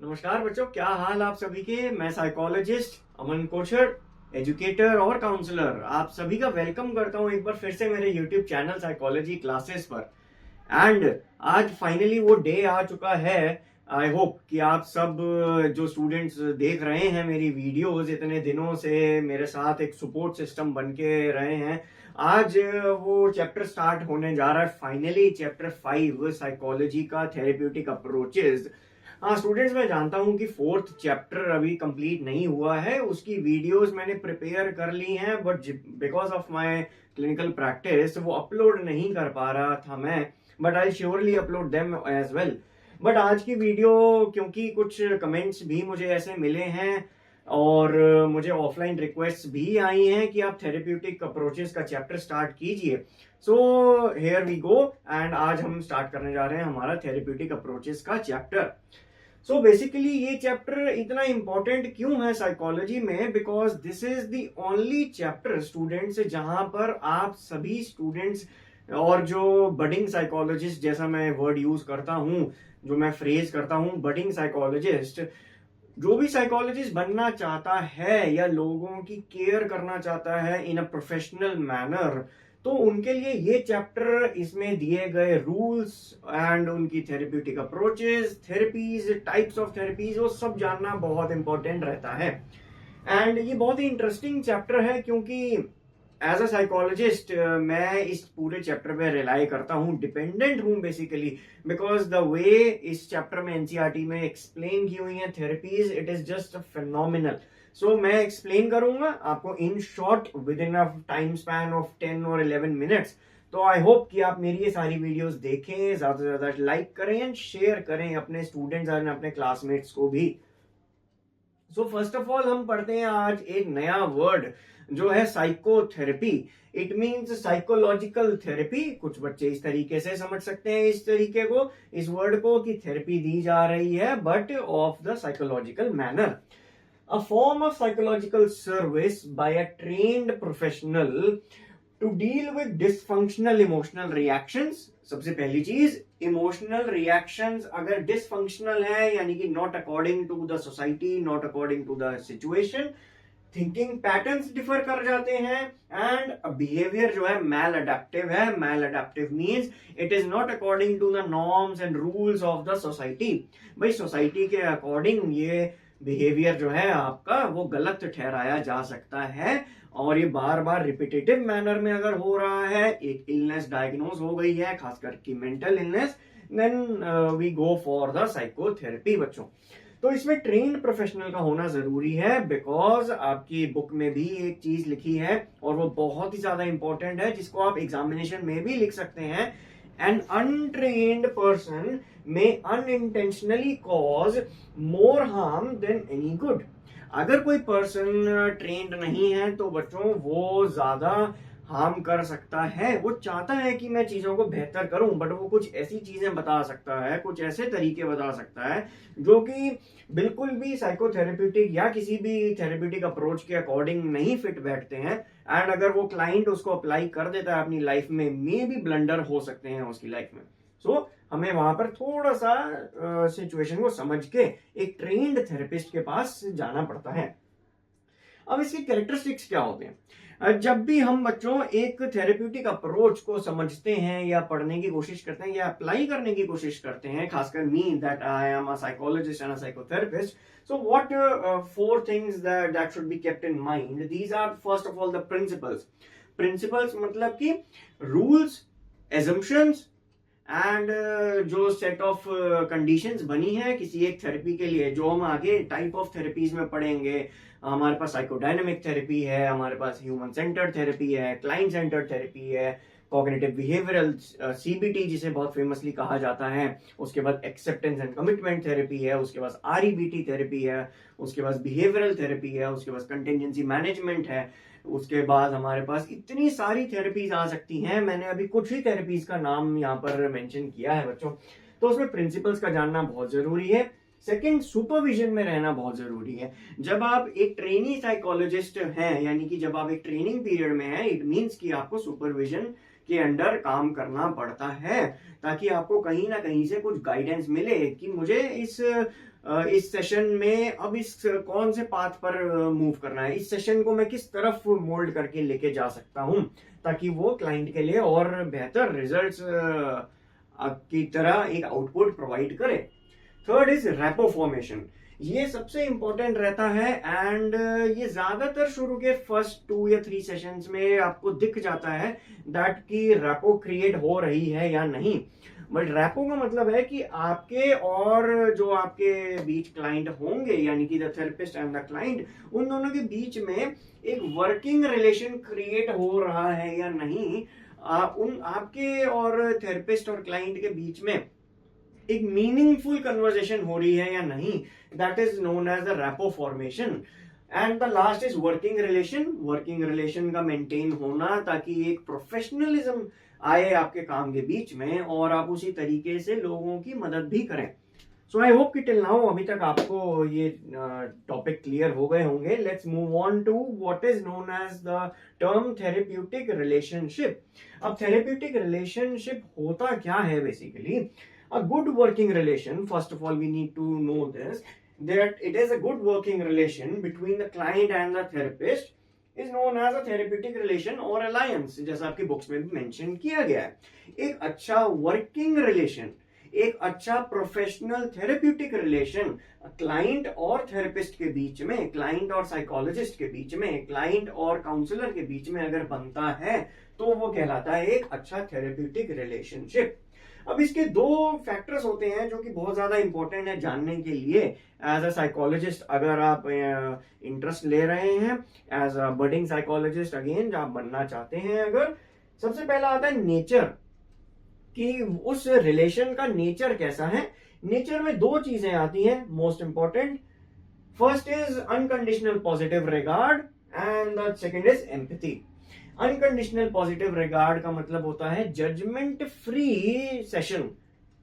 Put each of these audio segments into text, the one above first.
नमस्कार बच्चों, क्या हाल आप सभी के। मैं साइकोलॉजिस्ट अमन कोशर, एजुकेटर और काउंसलर आप सभी का वेलकम करता हूं एक बार फिर से मेरे यूट्यूब चैनल साइकोलॉजी क्लासेस पर। एंड आज फाइनली वो डे आ चुका है। आई होप कि आप सब जो स्टूडेंट्स देख रहे हैं मेरी वीडियोस, इतने दिनों से मेरे साथ एक सपोर्ट सिस्टम बन के रहे हैं। आज वो चैप्टर स्टार्ट होने जा रहा है फाइनली, चैप्टर 5 साइकोलॉजी का थेरेप्यूटिक अप्रोचेस। हाँ स्टूडेंट्स, मैं जानता हूँ कि फोर्थ चैप्टर अभी कंप्लीट नहीं हुआ है, उसकी वीडियोस मैंने प्रिपेयर कर ली हैं, but because of my clinical practice वो अपलोड नहीं कर पा रहा था मैं। But I surely upload them as well. But आज की वीडियो, क्योंकि कुछ कमेंट्स भी मुझे ऐसे मिले हैं और मुझे ऑफलाइन रिक्वेस्ट भी आई हैं कि आप थेरेप्यूटिक अप्रोचेस का चैप्टर स्टार्ट कीजिए। So here we go. And आज हम स्टार्ट करने जा रहे हैं हमारा थेरेप्यूटिक अप्रोचेस का चैप्टर। सो बेसिकली ये चैप्टर इतना इंपॉर्टेंट क्यों है साइकोलॉजी में, because this is the only chapter students जहां पर आप सभी स्टूडेंट्स और जो बडिंग साइकोलॉजिस्ट, जैसा मैं वर्ड यूज करता हूं, जो मैं फ्रेज करता हूं बडिंग साइकोलॉजिस्ट, जो भी साइकोलॉजिस्ट बनना चाहता है या लोगों की केयर करना चाहता है इन अ प्रोफेशनल मैनर, तो उनके लिए ये चैप्टर, इसमें दिए गए रूल्स एंड उनकी therapeutic approaches, therapies, types of therapies, वो सब जानना बहुत इंपॉर्टेंट रहता है। एंड ये बहुत ही इंटरेस्टिंग चैप्टर है क्योंकि एज अ साइकोलॉजिस्ट मैं इस पूरे चैप्टर पे रिलाई करता हूँ, डिपेंडेंट हूँ बेसिकली, बिकॉज द वे इस चैप्टर में एनसीईआरटी में एक्सप्लेन की हुई है therapies, it is just phenomenal. So मैं एक्सप्लेन करूंगा आपको in short within a time span of 10 और 11 मिनट्स। तो आई होप कि आप मेरी ये सारी वीडियोस देखें, ज्यादा से ज्यादा लाइक करें एंड शेयर करें अपने स्टूडेंट्स और अपने क्लासमेट्स को भी। सो फर्स्ट ऑफ ऑल हम पढ़ते हैं आज एक नया वर्ड जो है psychotherapy. It means psychological therapy. कुछ बच्चे इस तरीके से समझ सकते हैं इस तरीके को, इस वर्ड को, कि थेरेपी दी जा रही है but of the psychological manner. A form of psychological service by a trained professional to deal with dysfunctional emotional reactions। सबसे पहली चीज, इमोशनल रिएक्शंस अगर डिसफंक्शनल है, यानी कि not according to the society, not according to the situation, thinking patterns differ कर जाते हैं, एंड बिहेवियर जो है मैल अडेप्टिव है। Maladaptive means it is not according to the norms and rules of the society. भाई society के according ये behaviour जो है आपका वो गलत ठहराया जा सकता है, और ये बार बार रिपीटेटिव मैनर में अगर हो रहा है, एक इलनेस डायग्नोज हो गई है, खासकर की mental illness, then we go for the psychotherapy बच्चों। तो इसमें ट्रेन्ड प्रोफेशनल का होना जरूरी है, बिकॉज आपकी बुक में भी एक चीज लिखी है और वो बहुत ही ज्यादा इंपॉर्टेंट है, जिसको आप एग्जामिनेशन में भी लिख सकते हैं। An untrained person may unintentionally cause more harm than any good। अगर कोई पर्सन ट्रेंड नहीं है तो बच्चों वो ज्यादा हार्म कर सकता है। वो चाहता है कि मैं चीजों को बेहतर करूं, बट वो कुछ ऐसी चीजें बता सकता है, कुछ ऐसे तरीके बता सकता है जो कि बिल्कुल भी साइकोथेरेप्यूटिक या किसी भी थेरेप्यूटिक अप्रोच के अकॉर्डिंग नहीं फिट बैठते हैं। एंड अगर वो क्लाइंट उसको अप्लाई कर देता है अपनी लाइफ में, मे भी ब्लंडर हो सकते हैं उसकी लाइफ में। सो हमें वहां पर थोड़ा सा सिचुएशन को समझ के एक ट्रेन्ड थेरेपिस्ट के पास जाना पड़ता है। अब इसके कैरेक्टरिस्टिक्स क्या होते हैं? जब भी हम बच्चों एक थेरेप्यूटिक अप्रोच को समझते हैं या पढ़ने की कोशिश करते हैं या अप्लाई करने की कोशिश करते हैं, खासकर me that I am a psychologist and a psychotherapist, so what four things that should be kept in mind? These are first of all the principles मतलब कि rules, assumptions एंड जो सेट ऑफ कंडीशंस बनी है किसी एक therapy के लिए, जो हम आगे टाइप ऑफ थेरेपीज में पढ़ेंगे। हमारे पास साइकोडायनेमिक थेरेपी है, हमारे पास ह्यूमन सेंटर्ड थेरेपी है, क्लाइंट सेंटर्ड थेरेपी है, कॉग्निटिव बिहेवियरल सीबीटी जिसे बहुत फेमसली कहा जाता है, उसके बाद एक्सेप्टेंस एंड कमिटमेंट थेरेपी है, उसके बाद आरईबीटी थेरेपी है, उसके बाद बिहेवियरल थेरेपी है, उसके बाद कंटिजेंसी मैनेजमेंट है, उसके बाद हमारे पास इतनी सारी थेरेपीज आ सकती हैं। मैंने अभी कुछ ही थेरेपीज का नाम यहाँ पर मेंशन किया है बच्चों। तो उसमें प्रिंसिपल्स का जानना बहुत जरूरी है। सेकंड, सुपरविजन में रहना बहुत जरूरी है। जब आप एक ट्रेनी साइकोलॉजिस्ट हैं, यानी कि जब आप एक ट्रेनिंग पीरियड में हैं, इट मींस कि आपको सुपरविजन के अंडर काम करना पड़ता है, ताकि आपको कहीं ना कहीं से कुछ गाइडेंस मिले कि मुझे इस सेशन में अब इस कौन से पाथ पर मूव करना है, इस सेशन को मैं किस तरफ मोल्ड करके लेके जा सकता हूं, ताकि वो क्लाइंट के लिए और बेहतर रिजल्ट्स की तरह एक आउटपुट प्रोवाइड करे। Third is rapport formation. ये सबसे इंपॉर्टेंट रहता है एंड ये ज्यादातर शुरू के फर्स्ट 2 या 3 सेशंस में आपको दिख जाता है दैट कि रैपो क्रिएट हो रही है या नहीं। बट रैपो का मतलब है कि आपके और जो आपके बीच क्लाइंट होंगे, यानी कि the therapist and the client, उन दोनों के बीच में एक वर्किंग रिलेशन क्रिएट हो रहा है या नहीं। उन आपके और थेरेपिस्ट और क्लाइंट के बीच में एक मीनिंगफुल कन्वर्सेशन हो रही है या नहीं, that is known as the rapport formation. And the last is working relation. Working relation का मेंटेन होना, ताकि एक प्रोफेशनलिज्म आए आपके काम के बीच में और आप उसी तरीके से लोगों की मदद भी करें। सो आई होप कि टिल नाउ अभी तक आपको ये टॉपिक क्लियर हो गए होंगे। Let's move on to what is known as the term therapeutic relationship. अब थेरेप्यूटिक रिलेशनशिप होता क्या है basically? A good working relation, first of all, we need to know this, that it is a good working relation between the client and the therapist is known as a therapeutic relation or alliance, जैसा आपकी books में भी mention किया गया है। एक अच्छा working relation, एक अच्छा प्रोफेशनल थेरेप्यूटिक रिलेशन क्लाइंट और थेरेपिस्ट के बीच में, क्लाइंट और साइकोलॉजिस्ट के बीच में, क्लाइंट और काउंसलर के बीच में अगर बनता है तो वो कहलाता है एक अच्छा थेरेप्यूटिक रिलेशनशिप। अब इसके 2 फैक्टर्स होते हैं जो कि बहुत ज्यादा इंपॉर्टेंट है जानने के लिए एज अ साइकोलॉजिस्ट, अगर आप इंटरेस्ट ले रहे हैं as a budding psychologist, again आप बनना चाहते हैं अगर। सबसे पहला आता है नेचर, कि उस रिलेशन का नेचर कैसा है। नेचर में 2 चीजें आती हैं most important. First is unconditional positive regard and the second is empathy. Unconditional positive regard का मतलब होता है judgement free session.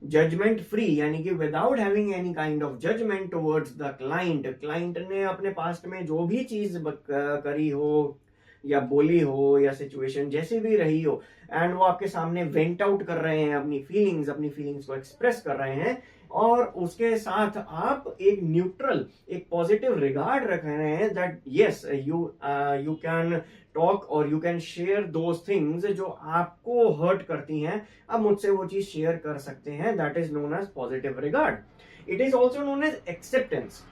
Judgement free यानी कि without having any kind of judgement towards the client. Client ने अपने पास्ट में जो भी चीज करी हो या बोली हो या सिचुएशन जैसी भी रही हो, एंड वो आपके सामने वेंट आउट कर रहे हैं अपनी फीलिंग्स को एक्सप्रेस कर रहे हैं, और उसके साथ आप एक न्यूट्रल, एक पॉजिटिव रिगार्ड रख रहे हैं that yes you can talk और you can share those things जो आपको हर्ट करती हैं, आप मुझसे वो चीज शेयर कर सकते हैं। That is known as positive regard. It is also known as acceptance,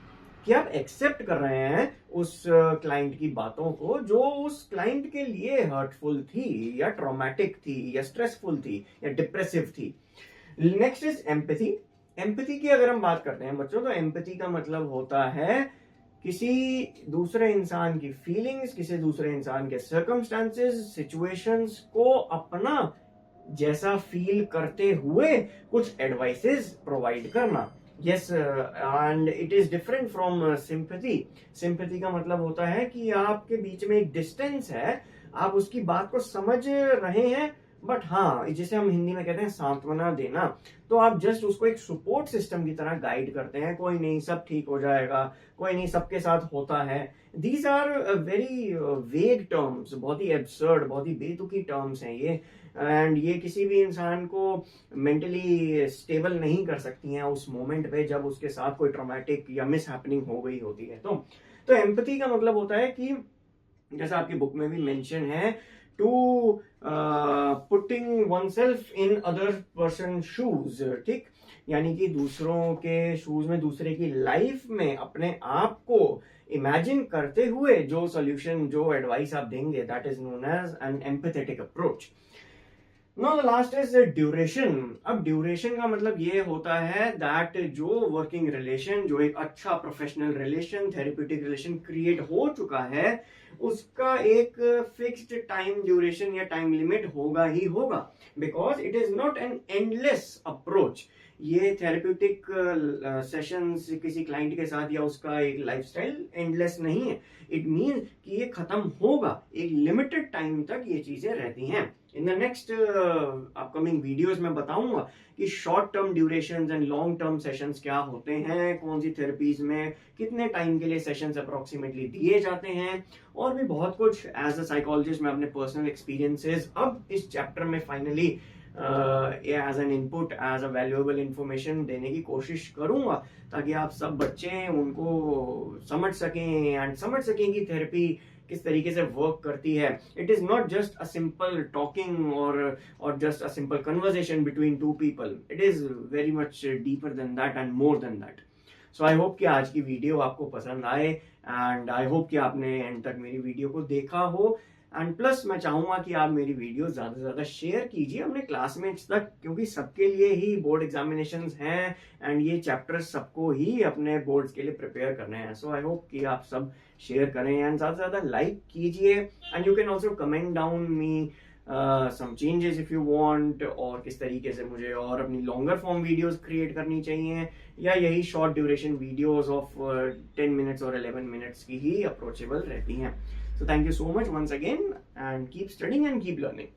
कि आप एक्सेप्ट कर रहे हैं उस क्लाइंट की बातों को जो उस क्लाइंट के लिए हर्टफुल थी या ट्रॉमेटिक थी या स्ट्रेसफुल थी या डिप्रेसिव थी। Next is empathy. एम्पैथी की अगर हम बात करते हैं बच्चों, तो एम्पैथी का मतलब होता है किसी दूसरे इंसान की फीलिंग्स, किसी दूसरे इंसान के सर्कमस्टांसेस, सिचुएशंस को अपना जैसा फील करते हुए कुछ एडवाइसेस प्रोवाइड करना। Yes, and it is different from sympathy. Sympathy का मतलब होता है कि आपके बीच में एक डिस्टेंस है, आप उसकी बात को समझ रहे हैं, बट हाँ, जिसे हम हिंदी में कहते हैं सांत्वना देना। तो आप जस्ट उसको एक सपोर्ट सिस्टम की तरह गाइड करते हैं, कोई नहीं, सब ठीक हो जाएगा, कोई नहीं, सबके साथ होता है। These are very vague terms, बहुत ही एब्सर्ड, बहुत ही बेतुकी टर्म्स हैं ये, एंड ये किसी भी इंसान को मेंटली स्टेबल नहीं कर सकती हैं उस मोमेंट पे जब उसके साथ कोई ट्रॉमेटिक या मिस हैपनिंग हो गई होती है। तो एम्पैथी का मतलब होता है कि जैसा आपकी बुक में भी मेंशन है, to putting oneself in other person shoes, ठीक, यानी कि दूसरों के शूज में, दूसरे की लाइफ में अपने आप को इमेजिन करते हुए जो सोल्यूशन, जो एडवाइस आप देंगे, that is known as an empathetic approach. Now the last is duration. अब ड्यूरेशन का मतलब ये होता है दैट जो वर्किंग रिलेशन, जो एक अच्छा professional relation, therapeutic relation create हो चुका है, उसका एक फिक्स्ड टाइम ड्यूरेशन या टाइम लिमिट होगा ही होगा, because it is not an endless approach. ये थेरेप्यूटिक सेशंस किसी क्लाइंट के साथ या उसका एक लाइफस्टाइल एंडलेस नहीं है। इट मीन्स कि ये खत्म होगा, एक लिमिटेड टाइम तक ये चीजें रहती हैं। In the next upcoming videos में बताऊंगा कि short term durations and long term sessions क्या होते हैं, कौन सी थेरेपीज में कितने टाइम के लिए सेशंस अप्रोक्सीमेटली दिए जाते हैं, और भी बहुत कुछ एज अ साइकोलॉजिस्ट मैं अपने पर्सनल एक्सपीरियंसेस अब इस चैप्टर में finally as an input, as a valuable information देने की कोशिश करूंगा, ताकि आप सब बच्चे उनको समझ सकें एंड समझ सकें कि थेरेपी किस तरीके से वर्क करती है. It is not just a simple talking और just a simple conversation between two people. It is very much deeper than that and more than that. So I hope कि आज की वीडियो आपको पसंद आए एंड आई होप कि आपने and तक मेरी वीडियो को देखा हो. एंड प्लस मैं चाहूंगा कि आप मेरी वीडियो ज्यादा से ज्यादा शेयर कीजिए अपने क्लासमेट्स तक, क्योंकि सबके लिए ही बोर्ड एग्जामिनेशंस हैं एंड ये चैप्टर्स सबको ही अपने बोर्ड्स के लिए प्रिपेयर करने हैं. सो आई होप कि आप सब शेयर करें एंड ज्यादा से ज्यादा लाइक कीजिए. And you can also comment down me some changes if you want, और किस तरीके से मुझे और अपनी लॉन्गर फॉर्म वीडियोस क्रिएट करनी चाहिए, या यही short duration videos of 10 minutes और 11 मिनट्स की ही अप्रोचेबल रहती हैं. So thank you so much once again and keep studying and keep learning.